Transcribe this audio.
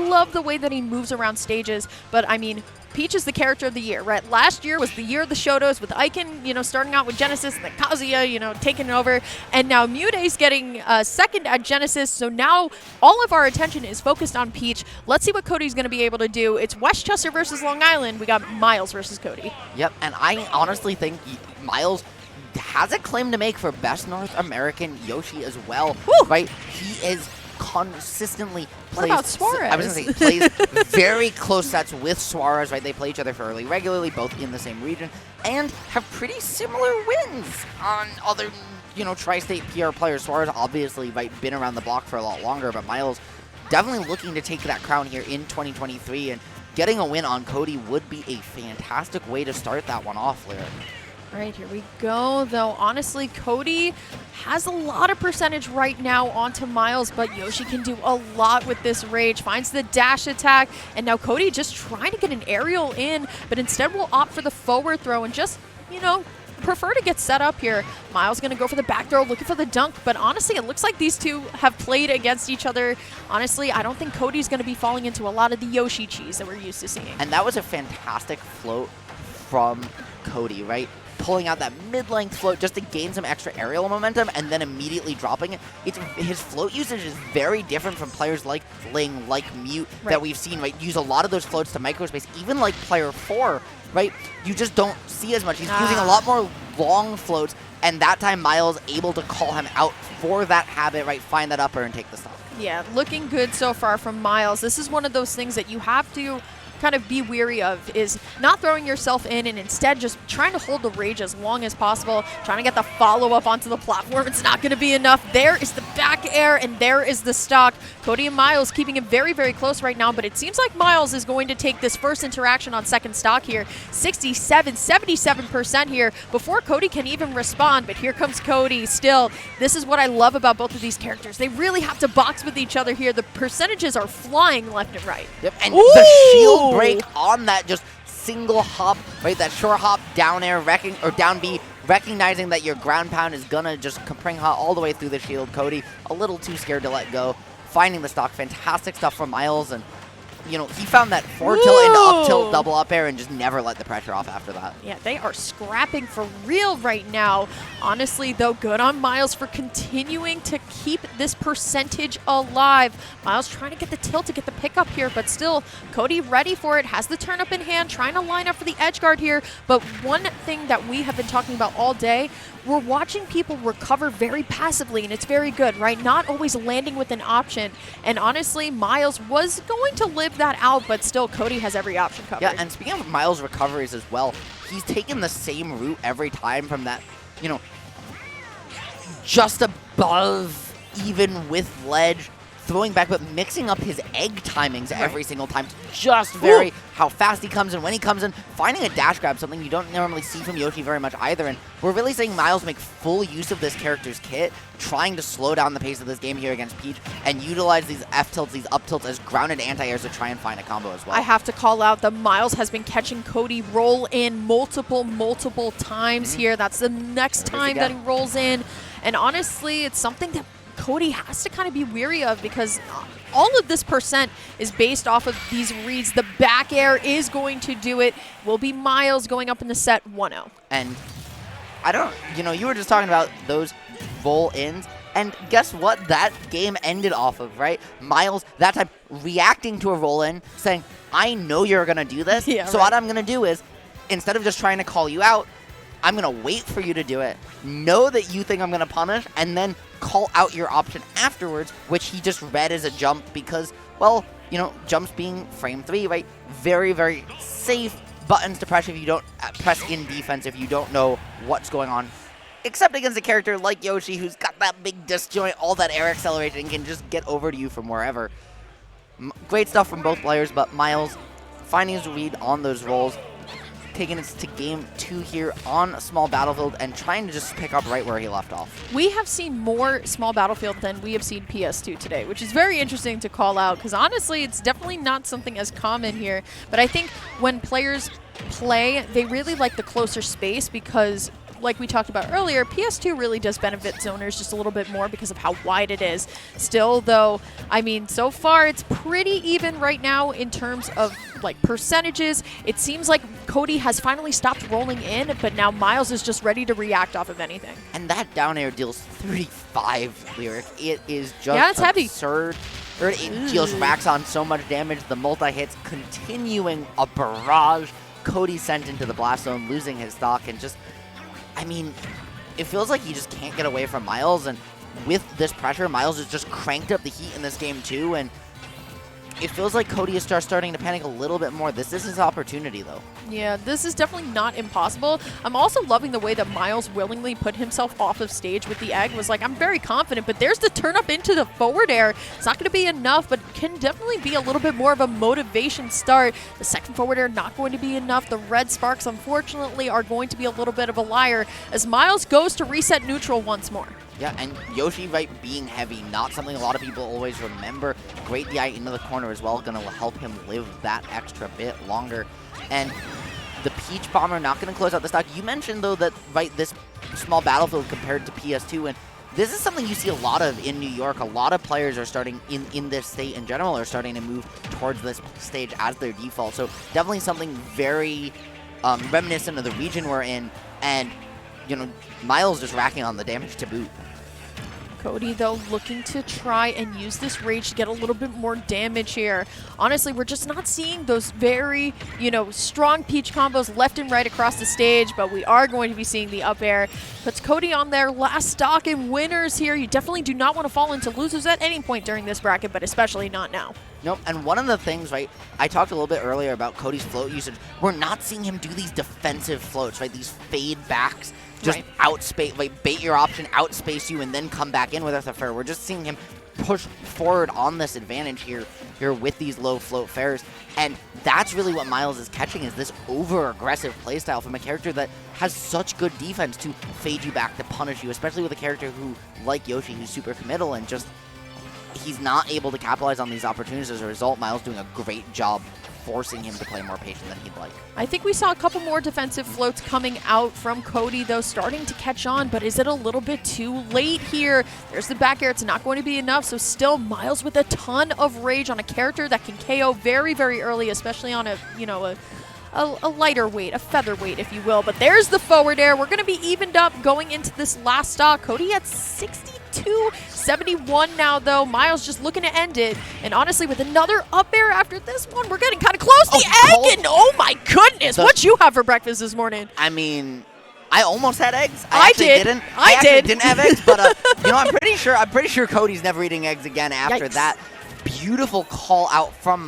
love the way that he moves around stages, but I mean, Peach is the character of the year, right? Last year was the year of the Shotos with Icon, you know, starting out with Genesis, and then Kazuya, you know, taking it over. And now Mute's getting second at Genesis, so now all of our attention is focused on Peach. Let's see what Cody's going to be able to do. It's Westchester versus Long Island. We got Myles versus Cody. Yep, and I honestly think Myles has a claim to make for best North American Yoshi as well, right? He is consistently plays. What about Suarez? I was going to say plays very close sets with Suarez, right? They play each other fairly regularly, both in the same region, and have pretty similar wins on other, you know, tri-state PR players. Suarez obviously, right, been around the block for a lot longer, but Myles definitely looking to take that crown here in 2023, and getting a win on Cody would be a fantastic way to start that one off, Lyric. All right, here we go, though. Honestly, Cody has a lot of percentage right now onto Myles, but Yoshi can do a lot with this Rage. Finds the dash attack, and now Cody just trying to get an aerial in, but instead will opt for the forward throw and just, you know, prefer to get set up here. Myles going to go for the back throw, looking for the dunk, but honestly, it looks like these two have played against each other. Honestly, I don't think Cody's going to be falling into a lot of the Yoshi cheese that we're used to seeing. And that was a fantastic float from Cody, right? Pulling out that mid-length float just to gain some extra aerial momentum and then immediately dropping it. His float usage is very different from players like Ling, like Mute, that we've seen, right? Use a lot of those floats to microspace. Even like player 4, right? You just don't see as much. He's using a lot more long floats, and that time Myles able to call him out for that habit, right? Find that upper and take the stock. Yeah, looking good so far from Myles. This is one of those things that you have to kind of be weary of, is not throwing yourself in and instead just trying to hold the Rage as long as possible, trying to get the follow-up onto the platform. It's not going to be enough. There is the back air, and there is the stock. Cody and Myles keeping it very, very close right now, but it seems like Myles is going to take this first interaction on second stock here. 77% here before Cody can even respond, but here comes Cody still. This is what I love about both of these characters. They really have to box with each other here. The percentages are flying left and right. Yep, and the shield break on that just single hop, right? That short hop down air, down B, recognizing that your ground pound is gonna just spring hot all the way through the shield. Cody a little too scared to let go, finding the stock. Fantastic stuff from Myles, and you know, he found that forward tilt into up tilt double up air and just never let the pressure off after that. Yeah, they are scrapping for real right now. Honestly, though, good on Myles for continuing to keep this percentage alive. Myles trying to get the tilt to get the pickup here, but still, Cody ready for it, has the turn up in hand, trying to line up for the edge guard here. But one thing that we have been talking about all day, we're watching people recover very passively, and it's very good, right? Not always landing with an option. And honestly, Myles was going to live that out, but still, Cody has every option covered. Yeah, and speaking of Myles' recoveries as well, he's taken the same route every time from that, you know, just above, even with ledge, throwing back, but mixing up his egg timings every single time. Just vary how fast he comes in, when he comes in, finding a dash grab, something you don't normally see from Yoshi very much either. And we're really seeing Myles make full use of this character's kit, trying to slow down the pace of this game here against Peach, and utilize these F tilts, these up tilts as grounded anti-airs to try and find a combo as well. I have to call out that Myles has been catching Cody roll in multiple times here. That's the next time that he rolls in. And honestly, it's something that Cody has to kind of be weary of, because all of this percent is based off of these reads. The back air is going to do it. Will be Myles going up in the set 1-0. And I don't, you know, you were just talking about those roll-ins, and guess what that game ended off of, right? Myles, that time, reacting to a roll-in, saying, I know you're going to do this, so what I'm going to do is, instead of just trying to call you out, I'm going to wait for you to do it, know that you think I'm going to punish, and then call out your option afterwards, which he just read as a jump because, well, you know, jumps being frame 3, right? Very, very safe buttons to press if you don't press in defense, if you don't know what's going on. Except against a character like Yoshi, who's got that big disjoint, all that air acceleration, and can just get over to you from wherever. Great stuff from both players, but Myles finding his read on those rolls, taking it to game 2 here on Small Battlefield and trying to just pick up right where he left off. We have seen more Small Battlefield than we have seen PS2 today, which is very interesting to call out, because honestly, it's definitely not something as common here. But I think when players play, they really like the closer space, because like we talked about earlier, PS2 really does benefit zoners just a little bit more because of how wide it is. Still, though, I mean, so far it's pretty even right now in terms of like percentages. It seems like Cody has finally stopped rolling in, but now Myles is just ready to react off of anything. And that down air deals 35 lyric. It is just Yeah, it's heavy. absurd. It deals racks on so much damage. The multi-hits continuing a barrage. Cody sent into the blast zone, losing his stock, and just, I mean, it feels like he just can't get away from Myles, and with this pressure, Myles has just cranked up the heat in this game too, and it feels like Cody is starting to panic a little bit more. This is his opportunity, though. Yeah, this is definitely not impossible. I'm also loving the way that Myles willingly put himself off of stage with the egg. Was like, I'm very confident, but there's the turn up into the forward air. It's not going to be enough, but can definitely be a little bit more of a motivation start. The second forward air not going to be enough. The red sparks, unfortunately, are going to be a little bit of a liar as Myles goes to reset neutral once more. Yeah, and Yoshi, right, being heavy, not something a lot of people always remember. Great DI into the corner as well, going to help him live that extra bit longer. And the Peach Bomber not going to close out the stock. You mentioned, though, that, right, this small battlefield compared to PS2, and this is something you see a lot of in New York. A lot of players are starting, in this state in general, are starting to move towards this stage as their default. So definitely something very reminiscent of the region we're in, and, you know, Myles just racking on the damage to boot. Cody, though, looking to try and use this rage to get a little bit more damage here. Honestly, we're just not seeing those very, you know, strong Peach combos left and right across the stage, but we are going to be seeing the up air. Puts Cody on their last stock and winners here. You definitely do not want to fall into losers at any point during this bracket, but especially not now. Nope, and one of the things, right, I talked a little bit earlier about Cody's float usage. We're not seeing him do these defensive floats, right, these fade backs. Just outspace, like bait your option, outspace you, and then come back in with a fair. We're just seeing him push forward on this advantage here with these low float fairs, and that's really what Myles is catching, is this over-aggressive playstyle from a character that has such good defense to fade you back, to punish you, especially with a character who, like Yoshi, who's super committal, and just he's not able to capitalize on these opportunities. As a result, Myles doing a great job forcing him to play more patient than he'd like. I think we saw a couple more defensive floats coming out from Cody, though, starting to catch on, but is it a little bit too late here? There's the back air. It's not going to be enough, so still Myles with a ton of rage on a character that can KO very, very early, especially on a, you know, a lighter weight, a featherweight, if you will. But there's the forward air. We're going to be evened up going into this last stock. Cody at 62-71 now, though. Myles just looking to end it. And honestly, with another up air after this one, we're getting kind of close. The egg, and oh my goodness, what you have for breakfast this morning? I mean, I almost had eggs. I didn't have eggs, but you know, I'm pretty sure Cody's never eating eggs again after that beautiful call out from